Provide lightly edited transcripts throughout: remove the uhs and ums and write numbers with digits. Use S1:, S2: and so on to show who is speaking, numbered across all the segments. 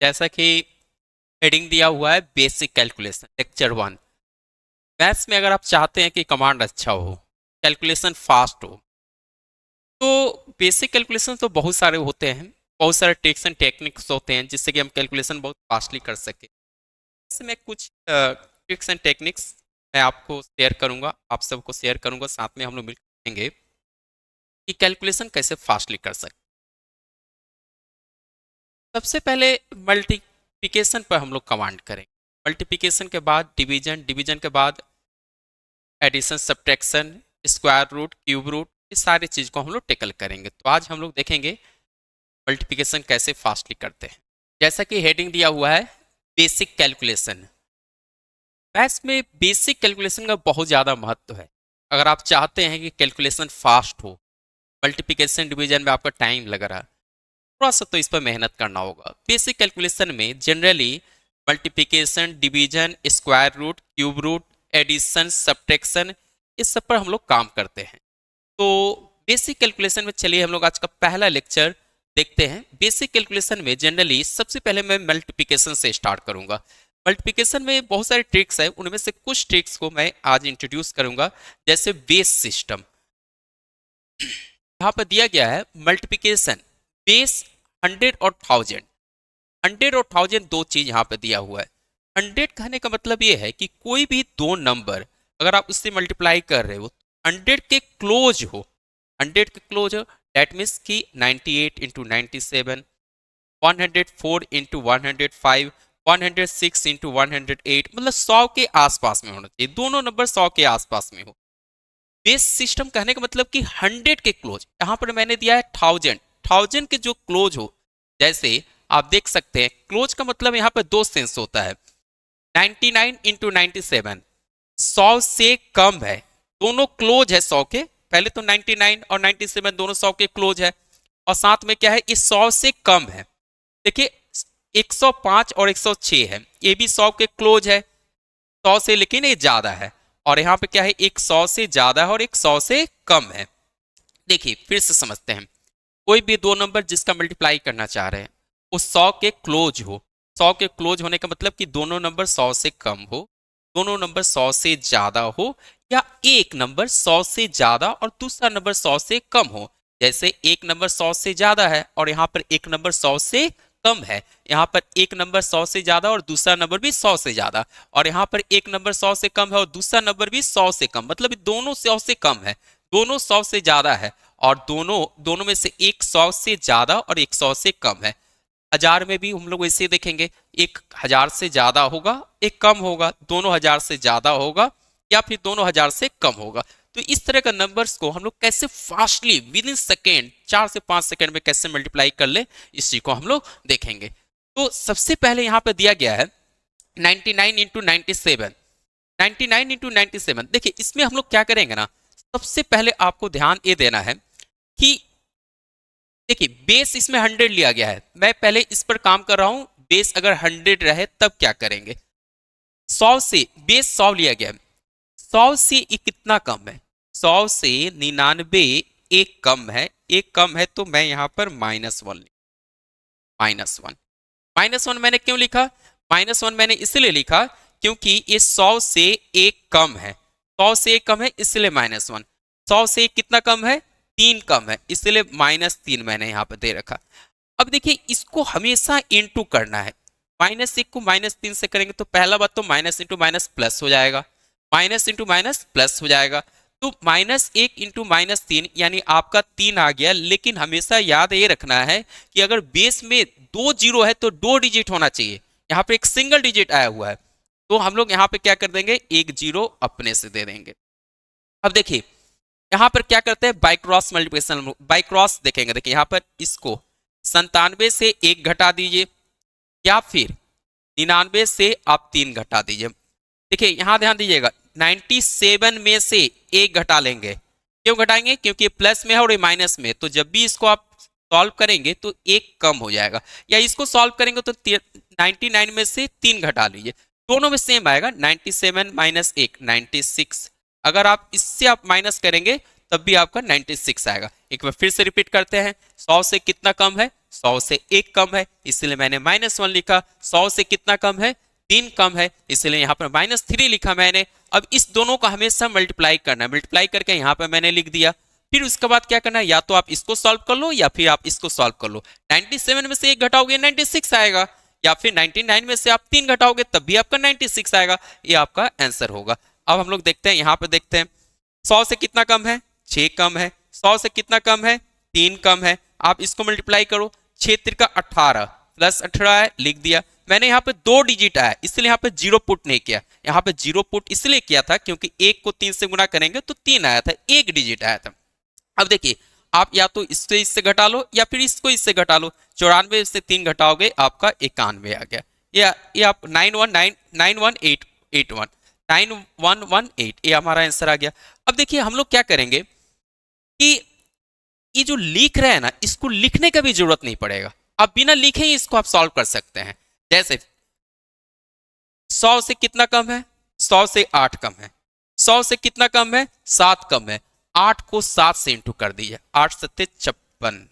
S1: जैसा कि हेडिंग दिया हुआ है बेसिक कैलकुलेशन लेक्चर 1। मैथ्स में अगर आप चाहते हैं कि कमांड अच्छा हो, कैलकुलेशन फास्ट हो, तो बेसिक कैलकुलेशन तो बहुत सारे होते हैं। बहुत सारे ट्रिक्स एंड टेक्निक्स होते हैं जिससे कि हम कैलकुलेशन बहुत फास्टली कर सके। इससे मैं कुछ ट्रिक्स एंड टेक्निक्स मैं आपको शेयर करूंगा, आप सबको शेयर करूंगा, साथ में हम लोग मिलेंगे कि कैलकुलेशन कैसे फास्टली कर सकते। सबसे पहले मल्टीप्लिकेशन पर हम लोग कमांड करेंगे। मल्टीप्लिकेशन के बाद डिवीजन, डिवीजन के बाद addition, subtraction, square root, cube root, इस सारी चीज को हम लोग टेकल करेंगे। तो आज हम लोग देखेंगे मल्टीप्लिकेशन कैसे फास्टली करते हैं। जैसा कि हेडिंग दिया हुआ है बेसिक कैलकुलेशन। मैथ्स में बेसिक कैलकुलेशन का बहुत ज़्यादा महत्व है। अगर आप चाहते हैं कि कैलकुलेशन फास्ट हो, मल्टीप्लिकेशन डिवीजन में आपका टाइम लग रहा है, थोड़ा सा तो इस पर मेहनत करना होगा। बेसिक कैलकुलेशन में generally multiplication, division, square root, cube root, addition, subtraction, इस सब पर हम लोग काम करते हैं। तो बेसिक कैलकुलेशन में चलिए हम लोग आज का पहला लेक्चर देखते हैं। बेसिक कैलकुलेशन में जनरली सबसे पहले मैं मल्टीप्लिकेशन से स्टार्ट करूंगा। मल्टीप्लिकेशन में बहुत सारे ट्रिक्स हैं, उनमें से कुछ ट्रिक्स को मैं आज इंट्रोड्यूस करूंगा। जैसे बेस सिस्टम यहाँ पर दिया गया है, मल्टीप्लिकेशन बेस 100 और 1000। 100 और 1000 दो चीज यहाँ पे दिया हुआ है। 100 कहने का मतलब ये है कि कोई भी दो नंबर अगर आप उससे मल्टीप्लाई कर रहे हो, 100 के क्लोज हो, 100 के क्लोज हो, दैट मीन्स कि 98 इंटू 97, 104 इंटू 105, 106 इंटू 108, मतलब 100 के आसपास में होना चाहिए। दोनों नंबर 100 के आसपास में हो। बेस सिस्टम कहने का मतलब कि 100 के क्लोज, यहाँ पर मैंने दिया है 1000, 1000 के जो क्लोज हो, जैसे आप देख सकते हैं क्लोज का मतलब यहाँ पर दो सेंस होता है। 99 इंटू 97 100 से कम है, दोनों क्लोज है 100 के। पहले तो 99 और 97 दोनों 100 के क्लोज है, और साथ में क्या है, इस 100 से कम है। देखिए 105 और 106 है, ये भी 100 के क्लोज है, 100 से लेकिन ये ज्यादा है। और यहाँ पे क्या है, एक 100 से ज्यादा है और एक 100 से कम है। देखिए फिर से समझते हैं, कोई भी दो नंबर जिसका मल्टीप्लाई करना चाह रहे हैं वो 100 के क्लोज हो। 100 के क्लोज होने का मतलब कि दोनों नंबर 100 से कम हो, दोनों नंबर 100 से ज्यादा हो, या एक नंबर 100 से ज्यादा और दूसरा नंबर 100 से कम हो। जैसे एक नंबर 100 से ज्यादा है और यहाँ पर एक नंबर 100 से कम है। यहाँ पर एक नंबर 100 से ज्यादा और दूसरा नंबर भी 100 से ज्यादा, और यहाँ पर एक नंबर 100 से कम है और दूसरा नंबर भी 100 से कम, मतलब दोनों 100 से कम है, दोनों 100 से ज्यादा है, और दोनों दोनों में से एक 100 से ज्यादा और एक 100 से कम है। हजार में भी हम लोग ऐसे देखेंगे, एक 1000 से ज्यादा होगा, एक कम होगा, दोनों 1000 से ज्यादा होगा, या फिर दोनों 1000 से कम होगा। तो इस तरह का नंबर्स को हम लोग कैसे फास्टली विद इन सेकेंड, 4 से 5 सेकेंड में कैसे मल्टीप्लाई कर ले, इसी को हम लोग देखेंगे। तो सबसे पहले यहाँ पे दिया गया है 99 इंटू 97। 99 इंटू 97, देखिए इसमें हम लोग क्या करेंगे ना, सबसे पहले आपको ध्यान ये देना है कि देखिए बेस इसमें 100 लिया गया है, मैं पहले इस पर काम कर रहा हूं। बेस अगर 100 रहे तब क्या करेंगे, 100 से बेस 100 लिया गया है, 100 से ये कितना कम है, 100 से 99 एक कम है, एक कम है, तो मैं यहां पर -1, -1, -1 मैंने क्यों लिखा, -1 मैंने इसलिए लिखा क्योंकि ये 100 से एक कम है, 100 से एक कम है इसलिए -1, 100 से कितना कम है, 3 कम है, इसलिए -3 मैंने यहाँ पर दे रखा। अब देखिए इसको हमेशा इंटू करना है, -1 को -3 से करेंगे तो पहला बात तो माइनस इंटू माइनस प्लस हो जाएगा, माइनस इंटू माइनस प्लस हो जाएगा। तो -1 इंटू -3 यानी आपका 3 आ गया। लेकिन हमेशा याद ये रखना है कि अगर बेस में दो जीरो है तो दो डिजिट होना चाहिए, यहाँ पे एक सिंगल डिजिट आया हुआ है, तो हम लोग यहाँ पे क्या कर देंगे, एक जीरो अपने से दे देंगे। अब देखिए यहाँ पर क्या करते हैं, by cross multiplication, by cross देखेंगे। देखिए यहाँ पर इसको 97 से एक घटा दीजिए, या फिर 99 से आप 3 घटा दीजिए। देखिए यहाँ ध्यान दीजिएगा, 97 में से एक घटा लेंगे, क्यों घटाएंगे, क्योंकि प्लस में है और ये माइनस में, तो जब भी इसको आप सॉल्व करेंगे तो एक कम हो जाएगा। या इसको सॉल्व करेंगे तो 99 में से 3 घटा लीजिए, दोनों में सेम आएगा, 97 माइनस 1 96। अगर आप इससे आप माइनस करेंगे तब भी आपका 96 आएगा। एक बार फिर से रिपीट करते हैं, 100 से कितना कम है, 100 से 1 कम है इसलिए मैंने -1 लिखा। 100 से कितना कम है, 3 कम है इसलिए यहाँ पर -3 लिखा मैंने। अब इस दोनों को हमेशा मल्टीप्लाई करना है, मल्टीप्लाई करके यहाँ पर मैंने लिख दिया। फिर उसके बाद क्या करना है, या तो आप इसको सॉल्व कर लो या फिर आप इसको सॉल्व कर लो। 97 में से 1 घटाओगे 96 आएगा, या फिर 99 में से आप 3 घटाओगे तब भी आपका 96 आएगा। ये आपका आंसर होगा। अब हम लोग देखते हैं, यहाँ पे देखते हैं 100 से कितना कम है, 6 कम है। 100 से कितना कम है, 3 कम है। आप इसको मल्टीप्लाई करो, 6 त्रिका 18 प्लस 18 है, लिख दिया। मैंने यहाँ पे 2 डिजिट आया इसलिए यहाँ पे 0 पुट नहीं किया। यहाँ पे 0 पुट इसलिए किया था क्योंकि 1 को 3 से गुना करेंगे तो 3 आया था, 1 डिजिट आया था। अब देखिए आप या तो इससे घटा लो या फिर इसको इससे घटा लो। 94 से 3 घटाओगे आपका 91 आ गया। ये आप 91881 9118 ये हमारा आंसर आ गया। अब देखिए हम लोग क्या करेंगे कि ये जो लिख रहे हैं ना, इसको लिखने का भी जरूरत नहीं पड़ेगा। आप बिना लिखे ही इसको आप सॉल्व कर सकते हैं। जैसे 100 से कितना कम है, 100 से 8 कम है। 100 से कितना कम है, 7 कम है। 8 को 7 से इंटू कर दीजिए, 8 सत्ते 56,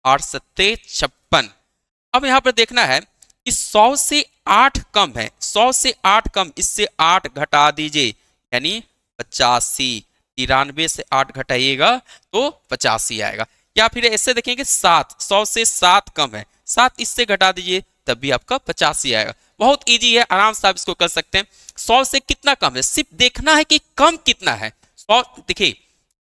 S1: 8 सत्ते 56। अब यहां पर देखना है कि 100 से 8 कम है, 100 से 8 कम, इससे 8 घटा दीजिए यानी 85। 93 से 8 घटाइएगा तो 85 आएगा। या फिर ऐसे देखेंगे 7, 100 से 7 कम है, 7 इससे घटा दीजिए तब भी आपका 85 आएगा। बहुत इजी है, आराम से आप इसको कर सकते हैं। 100 से कितना कम है, सिर्फ देखना है कि कम कितना है। 100 देखिए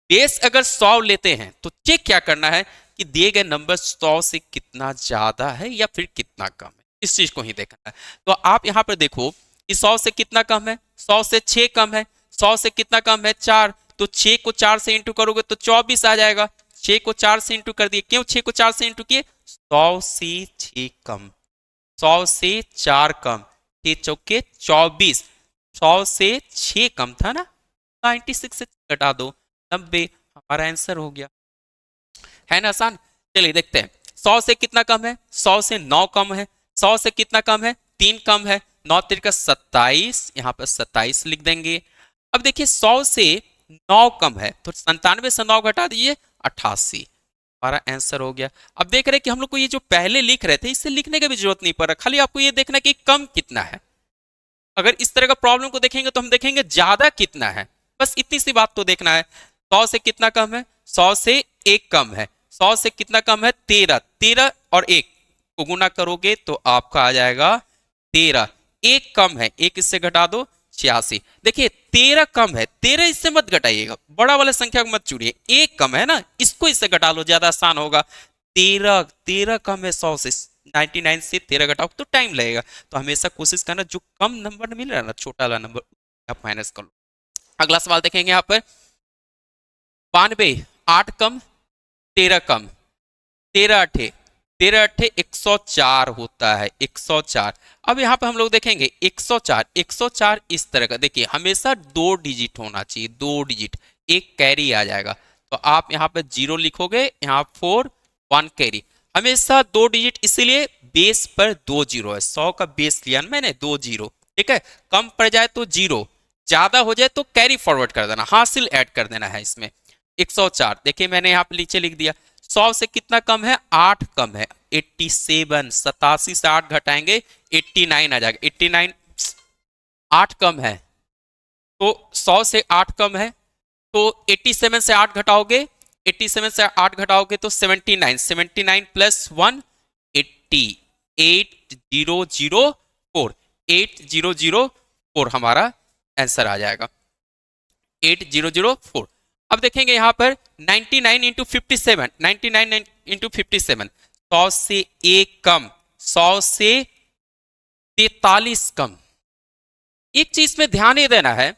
S1: बेस अगर 100 लेते हैं तो चेक क्या करना है कि दिए गए नंबर 100 से कितना ज्यादा है या फिर कितना कम है, इस चीज को ही देखना है। तो आप यहां पर देखो कि 100 से कितना कम है, 100 से 6 कम है। 100 से कितना कम है, 4, तो 6 को 4 से इंटू करोगे तो 24 आ जाएगा। 6 को 4 से इंटू कर दिए, क्यों 6 को 4 से इंटू किए, 100 से 6 कम, 100 से 4 कम, 6 चौके 24। 100 से 6 कम था ना, 96 से घटा दो 90, हमारा आंसर हो गया। है ना आसान। चलिए देखते हैं 100 से कितना कम है, 100 से 9 कम है। 100 से कितना कम है, 3 कम है। 9 तिरका 27, यहाँ पर 27 लिख देंगे। अब देखिए 100 से 9 कम है तो 97 से 9 घटा दीजिए 88, हमारा आंसर हो गया। अब देख रहे हैं कि हम लोग को ये जो पहले लिख रहे थे इससे लिखने की भी जरूरत नहीं पड़ रहा, खाली आपको ये देखना कि कम कितना है। अगर इस तरह का प्रॉब्लम को देखेंगे तो हम देखेंगे ज्यादा कितना है, बस इतनी सी बात तो देखना है। 100 से कितना कम है, 100 से 1 कम है। 100 से कितना कम है, 13, 13 और 1 को गुना करोगे तो आपका आ जाएगा 13। 1 कम है, 1 इससे घटा दो 86। देखिए 13 कम है, 13 इससे मत घटाइएगा, बड़ा वाला संख्या को मत चुनिए। 1 कम है ना, इसको इससे घटा लो, ज्यादा आसान होगा। 13 कम है 100 से, 99 से 13 घटाओ तो टाइम लगेगा। तो हमेशा कोशिश करना जो कम नंबर मिल रहा है ना, छोटा वाला नंबर आप माइनस कर लो। अगला सवाल देखेंगे यहाँ पर 92, 8 कम 13 कम, 13 अठे 13 अठे 104 होता है, 104। अब यहाँ पे हम लोग देखेंगे 104, 104 इस तरह का, देखिए हमेशा 2 डिजिट होना चाहिए, 2 डिजिट, एक कैरी आ जाएगा। तो आप यहाँ पे 0 लिखोगे, यहाँ 4 1 कैरी, हमेशा 2 डिजिट, इसीलिए बेस पर 2 0 है। 100 का बेस लिया मैंने 2 0, ठीक है। कम पड़ जाए तो 0, ज्यादा हो जाए तो कैरी फॉरवर्ड कर देना, हासिल ऐड कर देना है इसमें। 104 देखिए मैंने यहाँ पे नीचे लिख दिया। 100 से कितना कम है, 8 कम है, 87। 87 से 8 घटाएंगे 89 आ जाएगा। 89, 8 कम है तो 100 से 8 कम है तो 87 से 8 घटाओगे, 87 से 8 घटाओगे तो 79, 79 प्लस 1 80, 8004, 8004 हमारा आंसर आ जाएगा, 8004। अब देखेंगे यहां पर 99 इंटू 57, 99 इंटू 57, 100 से 1 कम, 100 से 43 कम। एक चीज में ध्यान ये देना है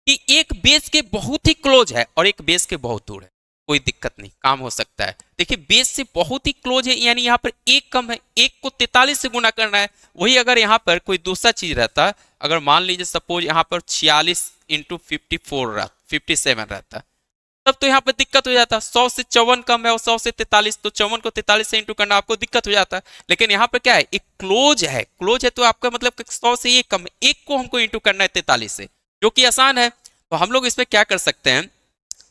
S1: कि एक बेस के बहुत ही क्लोज है और एक बेस के बहुत दूर है, कोई दिक्कत नहीं, काम हो सकता है। देखिए बेस से बहुत ही क्लोज है यानी यहाँ पर 1 कम है, 1 को 43 से गुना करना है। वही अगर यहाँ पर कोई दूसरा चीज रहता, अगर मान लीजिए सपोज यहाँ पर 46 इंटू 57 रहता, तब तो यहाँ पर दिक्कत हो जाता। 100 से 54 कम है और 100 से 43, तो 54 को 43 से इंटू करना आपको दिक्कत हो जाता। लेकिन यहाँ पर क्या है, एक क्लोज है, क्लोज है तो आपका मतलब 100 से 1 कम है, 1 को हमको इंटू करना है 43 से, जो कि आसान है। तो हम लोग इसमें क्या कर सकते हैं,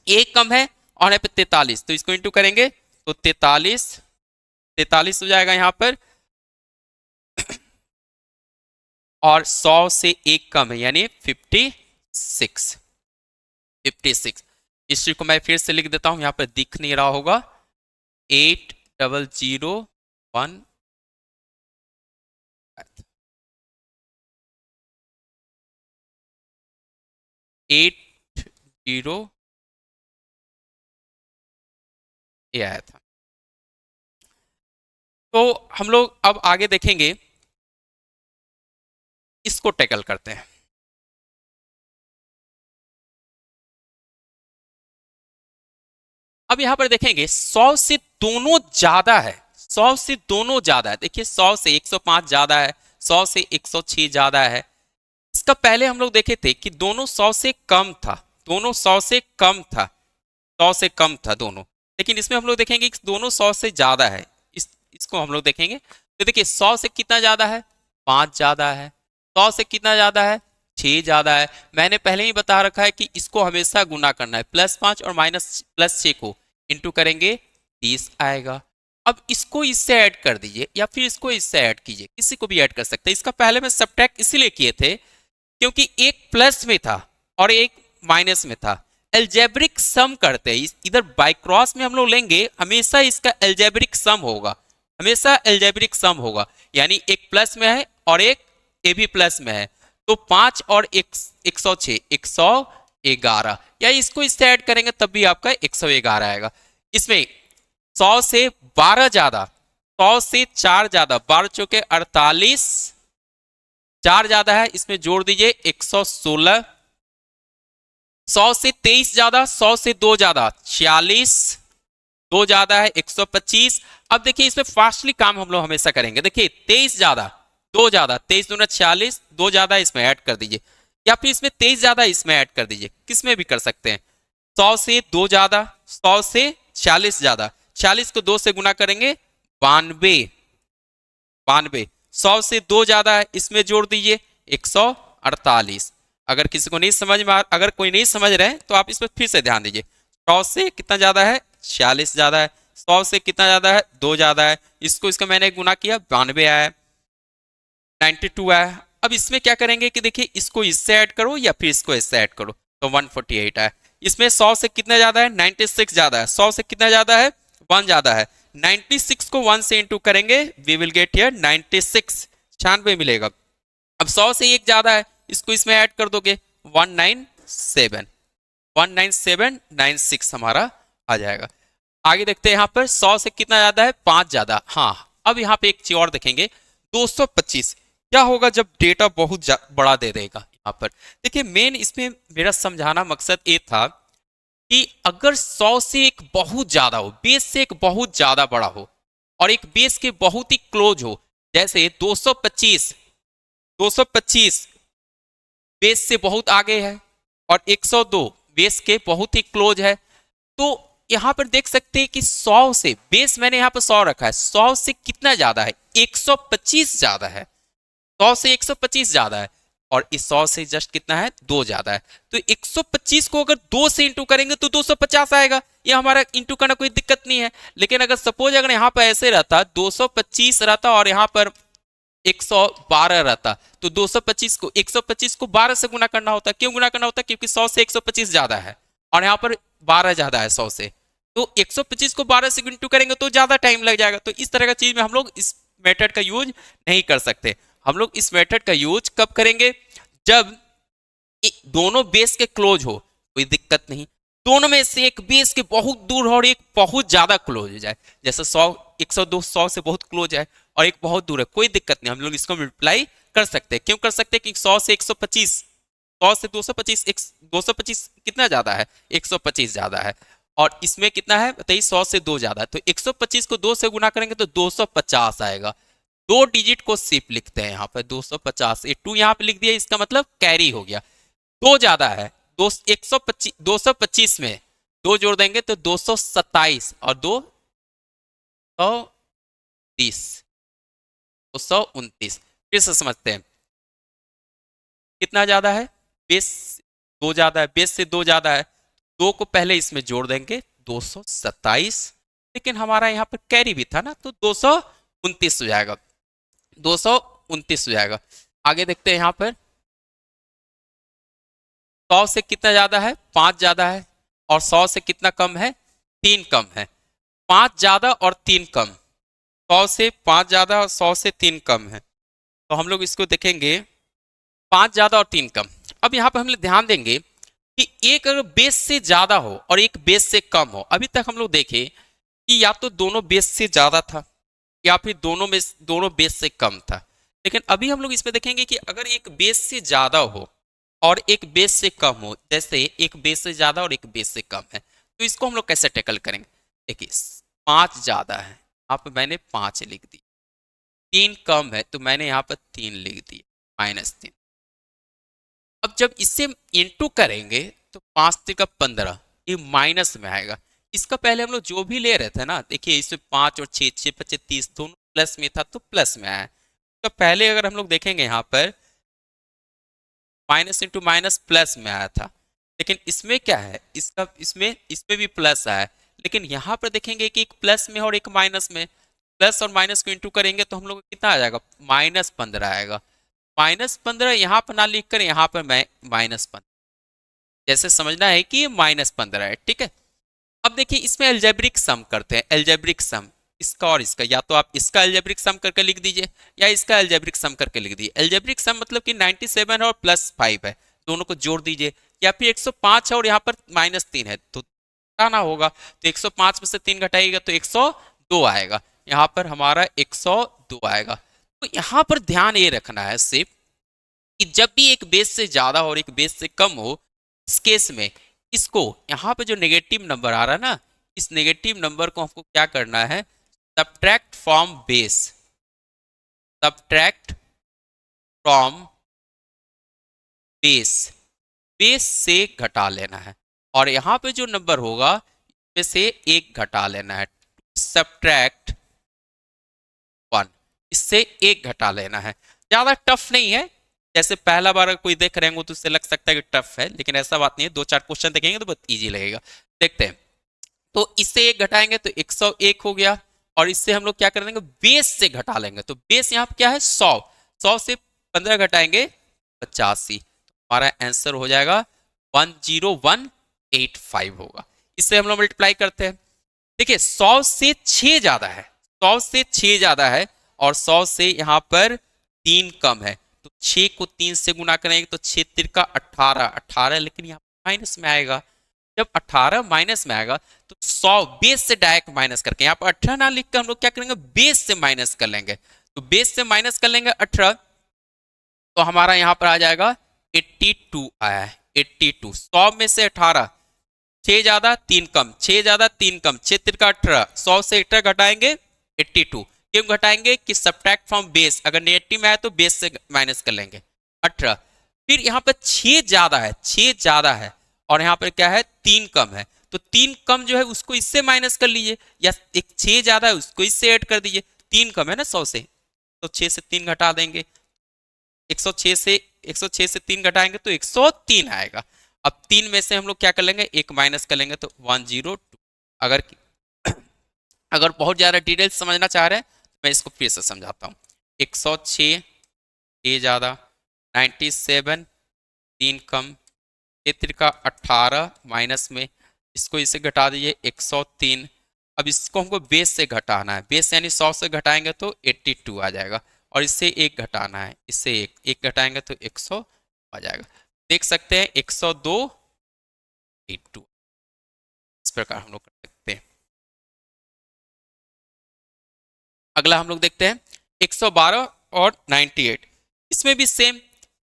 S1: 1 कम है और यहाँ पे 43, तो इसको इंटू करेंगे तो 43 43 हो जाएगा यहाँ पर, और 100 से एक कम है यानी 56। 56 इस चीज को मैं फिर से लिख देता हूं, यहाँ पर दिख नहीं रहा होगा। 8001 80 ये आया था। तो हम लोग अब आगे देखेंगे, इसको टैकल करते हैं। अब यहां पर देखेंगे 100 से दोनों ज्यादा है, 100 से दोनों ज्यादा है। देखिए 100 से 105 ज्यादा है, 100 से 106 ज्यादा है। इसका पहले हम लोग देखे थे कि दोनों 100 से कम था, दोनों 100 से कम था, 100 से कम था दोनों। लेकिन इसमें हम लोग देखेंगे कि दोनों 100 से ज्यादा है। इसको हम लोग देखेंगे तो देखिए 100 से कितना ज्यादा है, 5 ज्यादा है। 100 से कितना ज्यादा है, 6 ज्यादा है। मैंने पहले ही बता रखा है कि इसको हमेशा गुना करना है, +5 और -+6 को इंटू करेंगे 30 आएगा। अब इसको इससे ऐड कर दीजिए या फिर इसको इससे ऐड कीजिए, किसी को भी ऐड कर सकते हैं। इसका पहले में सब्ट्रैक्ट इसीलिए किए थे क्योंकि एक प्लस में था और एक माइनस में था। एल्जेब्रिक सम करते हैं, इधर बाय क्रॉस में हम लोग लेंगे, हमेशा इसका एल्जेब्रिक सम होगा, हमेशा एल्जेब्रिक सम होगा। यानी एक प्लस में है और एक ए भी प्लस में है, तो 5 और 106 111, या इसको इससे ऐड करेंगे तब भी आपका 111 आएगा। इसमें 100 से 12 ज्यादा, 100 से 4 ज्यादा, 12 चौके 48, 4 ज्यादा है, इसमें जोड़ दीजिए 116। 100 से 23 ज्यादा, 100 से 2 ज्यादा 46, 2 ज्यादा है 125। अब देखिए इसमें फास्टली काम हम लोग हमेशा करेंगे। देखिए 23 ज्यादा, 2 ज्यादा, 23 दूना 46, 2 ज्यादा इसमें ऐड कर दीजिए, या फिर इसमें 23 ज्यादा इसमें ऐड कर दीजिए, किसमें भी कर सकते हैं। 100 से 2 ज्यादा, 100 से 40 ज्यादा, 40 को 2 से गुना करेंगे 92, 92। 100 से 2 ज्यादा है, इसमें जोड़ दीजिए 148। अगर किसी को नहीं समझ में अगर कोई नहीं समझ रहे हैं तो आप इस पर फिर से ध्यान दीजिए। 100 से कितना ज्यादा है, 46 ज्यादा है। 100 से कितना ज्यादा है, 2 ज्यादा है। इसको इसका मैंने गुना किया 92 आया, 92 आया। अब इसमें क्या करेंगे कि देखिए इसको इससे ऐड करो या फिर इसको इससे ऐड करो, तो 148 आया। इसमें 100 से कितना ज्यादा है, 96 ज्यादा है। 100 से कितना ज्यादा है, 1 ज्यादा है। 96 को 1 से इंटू करेंगे, वी विल गेट हियर 96, 96 मिलेगा। अब 100 से एक ज्यादा है, इसको इसमें ऐड कर दोगे 197, 19796 हमारा आ जाएगा। आगे देखते हैं यहाँ पर 100 से कितना ज्यादा है, 5 ज्यादा। हाँ, अब यहाँ पे एक चीज और देखेंगे, 225 क्या होगा जब डेटा बहुत बड़ा दे देगा। यहाँ पर देखिए मेन इसमें मेरा समझाना मकसद ये था कि अगर 100 से एक बहुत ज्यादा हो, बेस से एक बहुत ज्यादा बड़ा हो और एक बेस के बहुत ही क्लोज हो, जैसे 225, 225 बेस से बहुत आगे है और 102 बेस के बहुत ही क्लोज है, तो यहां पर देख सकते हैं कि 100 से, बेस मैंने यहां पर 100 रखा है, 100 से कितना ज्यादा है, 125 ज्यादा है। 100 से 125 ज्यादा है और इस 100 से जस्ट कितना है, 2 ज्यादा है। तो 125 को अगर 2 से इंटू करेंगे तो 250 आएगा। ये हमारा इंटू करना कोई दिक्कत नहीं है। लेकिन अगर सपोज अगर यहाँ पर ऐसे रहता, 225 रहता और यहाँ पर 112 रहता, तो 125 को 12 से गुना करना होता। क्यों गुना करना होता, क्योंकि 100 से 125 ज्यादा है और यहाँ पर 12 ज्यादा है 100 से, तो 125 को 12 से इंटू करेंगे तो ज्यादा टाइम लग जाएगा। तो इस तरह का चीज में हम लोग इस मेथड का यूज नहीं कर सकते। हम लोग इस मेथड का यूज कब करेंगे, जब दोनों बेस के क्लोज हो, कोई दिक्कत नहीं। दोनों में से एक बेस के बहुत दूर हो और एक बहुत ज्यादा क्लोज हो जाए, जैसे 100 102 100 से बहुत क्लोज है और एक बहुत दूर है, कोई दिक्कत नहीं, हम लोग इसको मल्टीप्लाई कर सकते हैं। क्यों कर सकते हैं कि 100 से 125, 100 से 225, 225 कितना ज्यादा है, 125 ज्यादा है। और इसमें कितना है बताइए, 100 से 2 ज्यादा है, तो 125 को 2 से गुना करेंगे तो 250 आएगा। 2 डिजिट को सिर्फ लिखते हैं यहाँ पर 250, ये 2 यहाँ पे लिख दिया, इसका मतलब कैरी हो गया। 2 ज्यादा है, 225 में 2 जोड़ देंगे तो 227 और 230, 229। फिर से समझते हैं कितना ज्यादा है, बेस 2 ज्यादा है, बेस से 2 ज्यादा है, 2 को पहले इसमें जोड़ देंगे 227, लेकिन हमारा यहाँ पर कैरी भी था ना, तो 229 हो जाएगा, 229 हो जाएगा। आगे देखते हैं यहाँ पर 100 से कितना ज्यादा है, 5 ज्यादा है, और 100 से कितना कम है, 3 कम है। 5 ज्यादा और 3 कम, 100 से 5 ज्यादा और 100 से 3 कम है, तो हम लोग इसको देखेंगे 5 ज्यादा और 3 कम। अब यहाँ पर हम लोग ध्यान देंगे कि एक अगर बेस से ज्यादा हो और एक बेस से कम हो, अभी तक हम लोग देखे कि या तो दोनों बेस से ज्यादा था या फिर दोनों बेस से कम था। लेकिन अभी हम लोग इसमें देखेंगे कि अगर एक बेस से ज्यादा हो और एक बेस से कम हो, जैसे एक बेस से ज्यादा और एक बेस से कम है, तो इसको हम लोग कैसे टैकल करेंगे। देखिए 5 ज्यादा है, यहाँ पर मैंने 5 लिख दी, 3 कम है तो मैंने यहाँ पर 3 लिख दिया, -3। अब जब इससे इंटू करेंगे तो 5 3 का 15, ये माइनस में आएगा। इसका पहले हम लोग जो भी ले रहे थे ना, देखिए इसमें 5 और 6, 6 5 30 दोनों प्लस में था तो प्लस में आया। तो पहले अगर हम लोग देखेंगे यहाँ पर माइनस इंटू माइनस प्लस में आया था, लेकिन इसमें क्या है, इसका इसमें भी प्लस आया, लेकिन यहाँ पर देखेंगे कि एक प्लस में और एक माइनस में, प्लस और माइनस को इंटू करेंगे तो हम लोग को कितना आ जाएगा, -15 आएगा। -15 यहाँ पर ना लिख कर यहाँ पर मैं -15, जैसे समझना है कि ये -15 है, ठीक है। अब देखिए इसमें एल्जेब्रिक सम करते हैं, एल्जेब्रिक सम इसका और इसका, या तो आप इसका एल्जेब्रिक सम करके लिख दीजिए या इसका एल्जेब्रिक सम करके लिख दीजिए। एल्जेब्रिक सम मतलब कि 97 और +5 है, दोनों को जोड़ दीजिए, या फिर 105 है और यहाँ पर -3 है तो घटाना होगा, तो 105 में से 3 घटाइएगा तो 102 आएगा, यहाँ पर हमारा 102 आएगा। तो यहाँ पर ध्यान ये रखना है सिर्फ कि जब भी एक बेस से ज्यादा और एक बेस से कम हो, इस केस में इसको यहाँ पे जो नेगेटिव नंबर आ रहा है ना, इस नेगेटिव नंबर को हमको क्या करना है, subtract from base, subtract from base, base से घटा लेना है, और यहाँ पे जो नंबर होगा इसमें से एक घटा लेना है, सब्ट्रैक्ट 1, इससे एक घटा लेना है। ज्यादा टफ नहीं है, जैसे पहला बार कोई देख रहे होंगे तो उससे लग सकता है कि टफ है, लेकिन ऐसा बात नहीं है, 2 4 क्वेश्चन देखेंगे तो बहुत इजी लगेगा। देखते हैं, तो इससे एक घटाएंगे तो 101 हो गया, और इससे हम लोग क्या कर देंगे, बेस से घटा लेंगे, तो बेस यहाँ पे क्या है 100, 100 से 15 घटाएंगे 85, हमारा आंसर हो जाएगा 10185 होगा। इससे हम लोग मल्टीप्लाई करते हैं, देखिए 100 से 6 ज्यादा है, 100 से 6 ज्यादा है, और 100 से यहाँ पर 3 कम है, तो 6 को 3 से गुना करेंगे तो 6 3 का 18, 18, लेकिन यहाँ माइनस में आएगा। जब 18 माइनस में आएगा तो 100 बेस से डायरेक्ट माइनस करके, यहाँ पर 18 ना लिख कर हम लोग क्या करेंगे, बेस से माइनस कर लेंगे, तो बेस से माइनस कर लेंगे 18, तो हमारा यहाँ पर आ जाएगा 82 आया है, 82। 100 में से 18, 6 ज्यादा 3 कम, 6 ज्यादा 3 कम, 6 3 का 18, 100 से 18 घटाएंगे 82। क्यों घटाएंगे कि सब्ट्रैक्ट फ्रॉम बेस, अगर नेगेटिव में आए तो बेस से माइनस कर लेंगे 18। फिर यहाँ पर 6 ज्यादा है, 6 ज्यादा है, और यहाँ पर क्या है 3 कम है, तो 3 कम जो है उसको इससे माइनस कर लीजिए, या एक 6 ज्यादा है उसको इससे ऐड कर दीजिए, 3 कम है ना 100 से, तो 6 से 3 घटा देंगे, 106 से 106 से 3 घटाएंगे तो 103 आएगा। अब 3 में से हम लोग क्या कर लेंगे, एक माइनस कर लेंगे तो 102। अगर अगर बहुत ज्यादा डिटेल समझना चाह रहे हैं तो मैं इसको फिर से समझाता हूँ। 106 6 ज्यादा, 97 3 कम, 3 का 18 माइनस में, इसको इससे घटा दीजिए 103। अब इसको हमको बेस से घटाना है, बेस यानी 100 से घटाएंगे तो 82 आ जाएगा, और इससे एक घटाना है, इससे एक घटाएंगे तो 100 आ जाएगा। देख सकते हैं 102 82, इस प्रकार हम लोग कर सकते हैं। अगला हम लोग देखते हैं 112 और 98, इसमें भी सेम,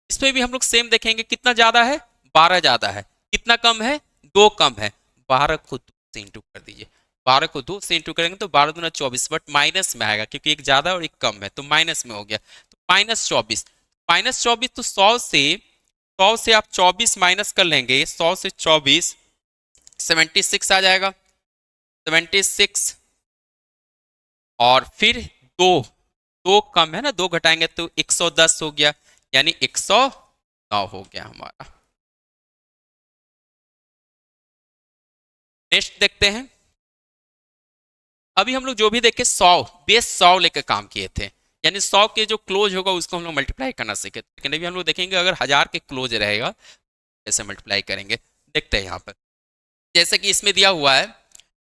S1: इसमें भी हम लोग सेम देखेंगे, कितना ज्यादा है 12 ज्यादा है, कितना कम है 2 कम है, 12 को 2 से इंटू कर दीजिए, 12 को 2 से इंटू करेंगे तो 12 दूना 24, बट माइनस में आएगा क्योंकि एक ज्यादा और एक कम है तो माइनस में हो गया, तो -24, -24, तो 100 से आप 24 माइनस कर लेंगे, 100 से 24 76 आ जाएगा, 76, और फिर दो, दो कम है ना, 2 घटाएंगे तो 110 हो गया, यानी 109 हो गया हमारा। नेक्स्ट देखते हैं अभी हम लोग जो भी देखे 100 बेस 100 लेकर काम किए थे, यानी 100 के जो क्लोज होगा उसको हम लोग मल्टीप्लाई करना सीखे, लेकिन अभी हम लोग देखेंगे अगर 1000 के क्लोज रहेगा कैसे मल्टीप्लाई करेंगे। देखते हैं यहाँ पर, जैसे कि इसमें दिया हुआ है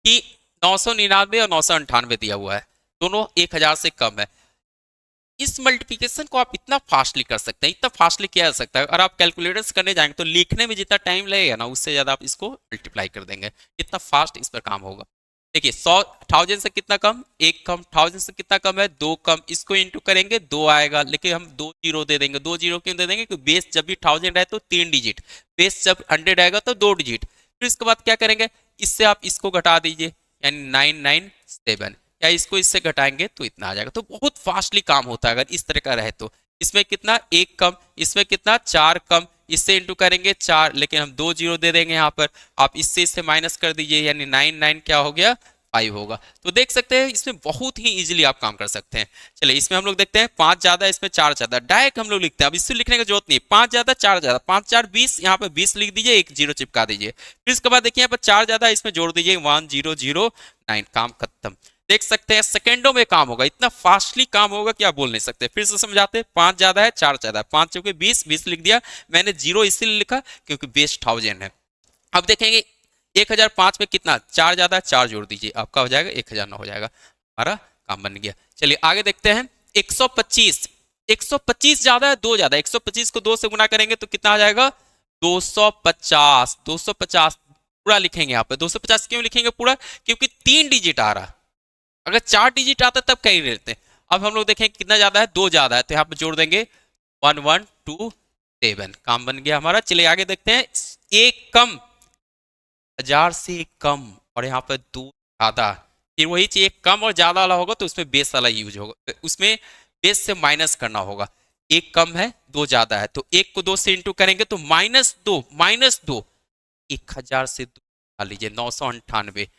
S1: कि 999 और 998 दिया हुआ है, दोनों 1000 से कम है। इस मल्टीप्लिकेशन को आप इतना फास्टली कर सकते हैं, इतना फास्टली किया जा सकता है। अगर आप कैलकुलेटर्स करने जाएंगे तो लिखने में जितना टाइम लगेगा ना उससे ज़्यादा आप इसको मल्टीप्लाई कर देंगे, इतना फास्ट इस पर काम होगा। देखिए 1000 से कितना कम, एक कम, 1000 से कितना कम है, दो कम, इसको इंटू करेंगे दो आएगा, लेकिन हम दो जीरो दे देंगे। दो जीरो क्यों दे देंगे, क्योंकि बेस जब भी 1000 है तो 3 डिजिट, बेस जब 100 आएगा तो 2 डिजिट। फिर इसके बाद क्या करेंगे, इससे आप इसको घटा दीजिए, यानी 997, या इसको इससे घटाएंगे तो इतना आ जाएगा। तो बहुत फास्टली काम होता है अगर इस तरह का रहे तो। इसमें कितना, एक कम, इसमें कितना, चार कम, इससे इंटू करेंगे चार, लेकिन हम दो जीरो दे देंगे यहाँ पर, आप इससे माइनस कर दीजिए, यानी 9 क्या हो गया, 5 होगा। तो देख सकते हैं इसमें बहुत ही इजीली आप काम कर सकते हैं। चलिए इसमें हम लोग देखते हैं 5 ज्यादा, इसमें 4 ज्यादा, डायरेक्ट हम लोग लिखते हैं, अब इससे लिखने की जरूरत नहीं, 5 ज्यादा 4 ज्यादा, 5 4 20, यहाँ पे 20 लिख दीजिए, एक जीरो चिपका दीजिए। फिर इसके बाद देखिए यहाँ पर 4 ज्यादा, इसमें जोड़ दीजिए 1009, काम खत्म। देख सकते हैं सेकंडों में काम होगा, इतना फास्टली काम होगा कि आप बोल नहीं सकते। फिर से समझाते हैं, 5 ज्यादा है 4 ज्यादा है, 5 चौके 20, 20 लिख दिया मैंने, जीरो इसीलिए लिखा क्योंकि बेस 1000 है। अब देखेंगे 1005 में कितना, 4 ज्यादा है, 4 जोड़ दीजिए, आपका हो जाएगा 1009 हो जाएगा, हमारा काम बन गया। चलिए आगे देखते हैं 125, 125 ज्यादा है, 2 ज्यादा, 125 को 2 से गुना करेंगे तो कितना आ जाएगा, 250, 250 पूरा लिखेंगे यहाँ पे। 250 क्यों लिखेंगे पूरा, क्योंकि 3 डिजिट आ रहा, अगर 4 डिजिट आता तब कहीं रहते। अब हम लोग देखें कितना ज्यादा है, 2 ज्यादा है, तो यहाँ पे जोड़ देंगे 1127, काम बन गया हमारा। चलिए आगे देखते हैं, एक कम, 1000 से कम, और यहाँ पे 2 ज्यादा, फिर वही चीज एक कम और ज्यादा वाला होगा तो उसमें बेस वाला यूज होगा, तो उसमें बेस से माइनस करना होगा। एक कम है, 2 ज्यादा है, तो एक को 2 से इंटू करेंगे तो -2, -2, 1000 से 2 निकाल लीजिए, 998,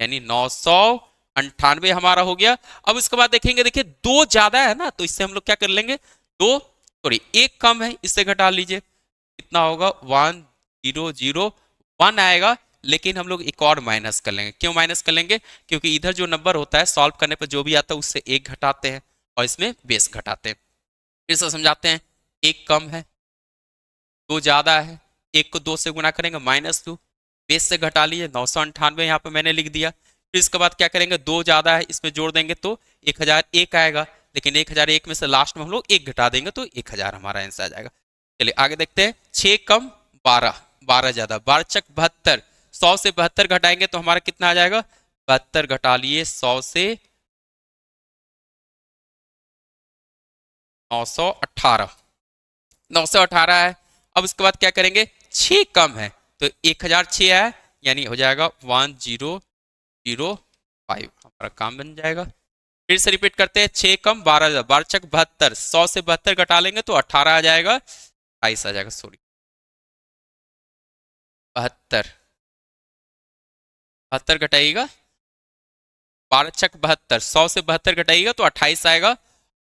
S1: यानी 998 हमारा हो गया। अब इसके बाद देखेंगे, देखिए 2 ज्यादा है ना, तो इससे हम लोग क्या कर लेंगे, दो सॉरी एक कम है, इससे घटा लीजिए, कितना होगा 1001 आएगा, लेकिन हम लोग एक और माइनस कर लेंगे। क्यों माइनस कर लेंगे, क्योंकि इधर जो नंबर होता है सॉल्व करने पर जो भी आता है उससे एक घटाते हैं और इसमें बेस घटाते हैं। फिर से समझाते हैं, एक कम है, 2 ज्यादा है, एक को 2 से गुना करेंगे -2, बेस से घटा लीजिए, 998 यहाँ पे मैंने लिख दिया। फिर इसके बाद क्या करेंगे, 2 ज्यादा है, इसमें जोड़ देंगे तो 1001 आएगा, लेकिन 1001 में से लास्ट में हम लोग एक घटा देंगे तो 1000 हमारा आंसर आ जाएगा। चलिए आगे देखते हैं, 6 कम 12, 12 ज्यादा, 12 चक 72, 100 से 72 घटाएंगे तो हमारा कितना आ जाएगा, 72 घटा लिए 100 से, 918, 918 है। अब उसके बाद क्या करेंगे, 6 कम है तो 1006 है, यानी हो जाएगा 1005, हमारा काम बन जाएगा। फिर से रिपीट करते हैं, 6 कम 12, 12 चक 72, 100 से 72 घटा लेंगे तो 18 आ जाएगा, 28 आ जाएगा, सॉरी 72, 72 घटाइएगा, 12 चक 72, 100 से 72 घटाइएगा तो 28 आएगा,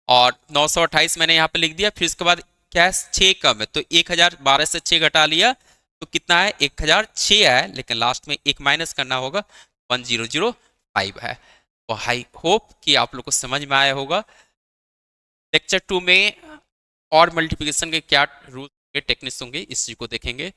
S1: और 928 मैंने यहाँ पे लिख दिया। फिर इसके बाद क्या है, 6 कम है तो 1012 से 6 घटा लिया तो कितना है, 1006 है, लेकिन लास्ट में एक माइनस करना होगा, 1005 है। तो आई होप कि आप लोग को समझ में आया होगा। लेक्चर 2 में और मल्टीप्लिकेशन के क्या रूल के टेक्निक्स होंगे इस चीज को देखेंगे।